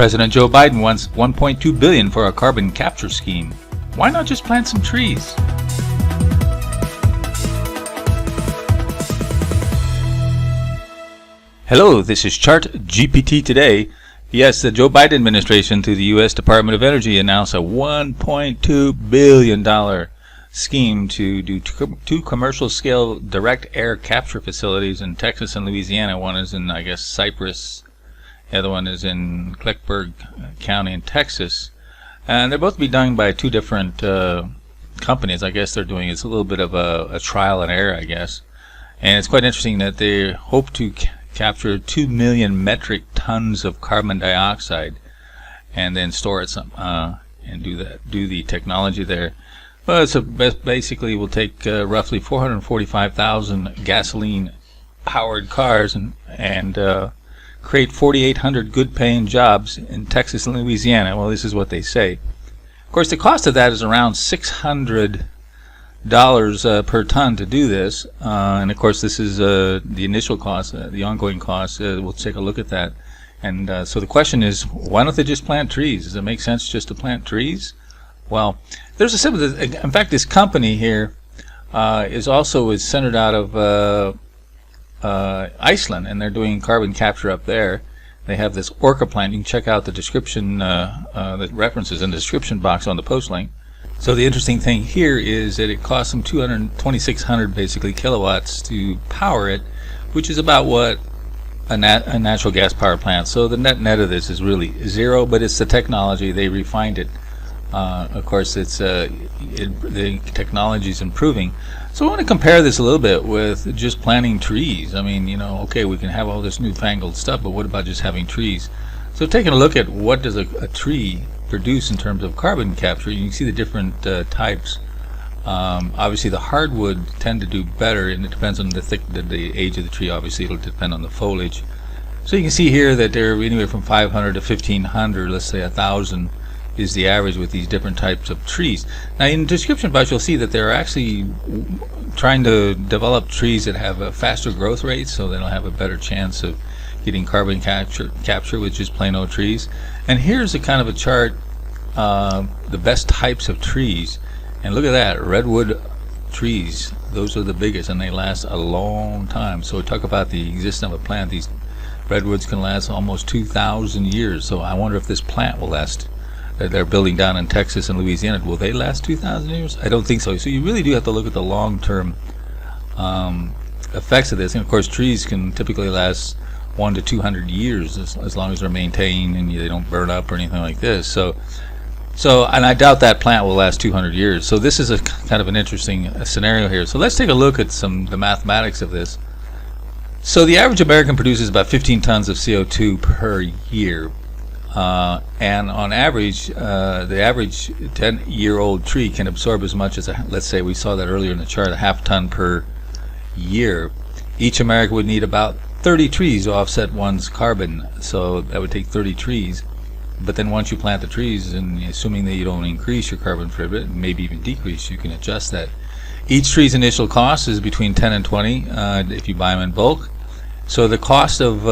President Joe Biden wants $1.2 billion for a carbon capture scheme. Why not just plant some trees? Hello, this is Chart GPT Today. Yes, the Joe Biden administration through the U.S. Department of Energy announced a $1.2 billion scheme to do two commercial-scale direct air capture facilities in Texas and Louisiana. One is in, I guess, Cypress. The other one is in Clarksburg County in Texas. And they're both to be done by two different companies. I guess they're doing it's a little bit of a trial and error, I guess. And it's quite interesting that they hope to capture 2 million metric tons of carbon dioxide and then store it and do the technology there. Well, it's basically will take roughly 445,000 gasoline-powered cars and create 4,800 good-paying jobs in Texas and Louisiana. Well, this is what they say. Of course, the cost of that is around $600 per ton to do this, and of course, this is the initial cost, the ongoing cost. We'll take a look at that. And so the question is, why don't they just plant trees? Does it make sense just to plant trees? Well, there's a simple. In fact, this company here is centered out of Iceland, and they're doing carbon capture up there. They have this Orca plant. You can check out the description, the references in the description box on the post link. So the interesting thing here is that it costs them 2,600 basically kilowatts to power it, which is about what a natural gas power plant. So the net of this is really zero, but it's the technology. They refined it. Of course, it's the technology is improving. So I want to compare this a little bit with just planting trees. I mean, okay, we can have all this newfangled stuff, but what about just having trees? So taking a look at what does a tree produce in terms of carbon capture, you can see the different types. Obviously, the hardwood tend to do better, and it depends on the age of the tree. Obviously, it'll depend on the foliage. So you can see here that they're anywhere from 500 to 1,500, let's say 1,000. Is the average with these different types of trees. Now in the description box you'll see that they're actually trying to develop trees that have a faster growth rate, so they'll have a better chance of getting carbon capture with just plain old trees. And here's a kind of a chart, the best types of trees, and look at that, redwood trees, those are the biggest, and they last a long time. So we talk about the existence of a plant. These redwoods can last almost 2,000 years, so I wonder if this plant will last. They're building down in Texas and Louisiana. Will they last 2,000 years? I don't think so. So you really do have to look at the long-term effects of this. And of course, trees can typically last 100 to 200 years as long as they're maintained and they don't burn up or anything like this. So, and I doubt that plant will last 200 years. So this is a kind of an interesting scenario here. So let's take a look at the mathematics of this. So the average American produces about 15 tons of CO2 per year. And on average, the average 10-year-old tree can absorb as much as, let's say we saw that earlier in the chart, a half ton per year. Each American would need about 30 trees to offset one's carbon, so that would take 30 trees. But then once you plant the trees, and assuming that you don't increase your carbon footprint, maybe even decrease, you can adjust that. Each tree's initial cost is between 10 and 20 if you buy them in bulk. So the cost of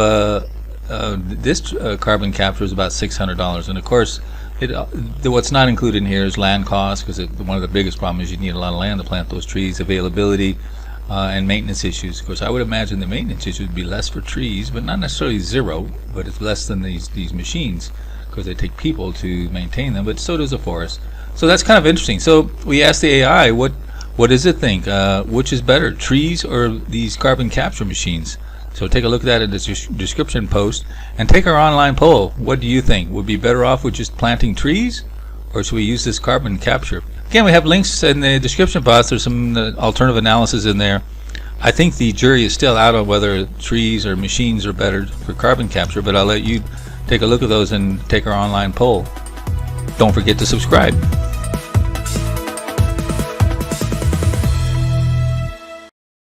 this carbon capture is about $600, and of course what's not included in here is land costs, because one of the biggest problems is you need a lot of land to plant those trees, availability, and maintenance issues. Of course, I would imagine the maintenance issues would be less for trees, but not necessarily zero, but it's less than these machines, because they take people to maintain them, but so does a forest. So that's kind of interesting. So we asked the AI, what does it think? Which is better, trees or these carbon capture machines? So take a look at that in the description post and take our online poll. What do you think? Would be better off with just planting trees, or should we use this carbon capture? Again, we have links in the description box. There's some alternative analysis in there. I think the jury is still out on whether trees or machines are better for carbon capture, but I'll let you take a look at those and take our online poll. Don't forget to subscribe.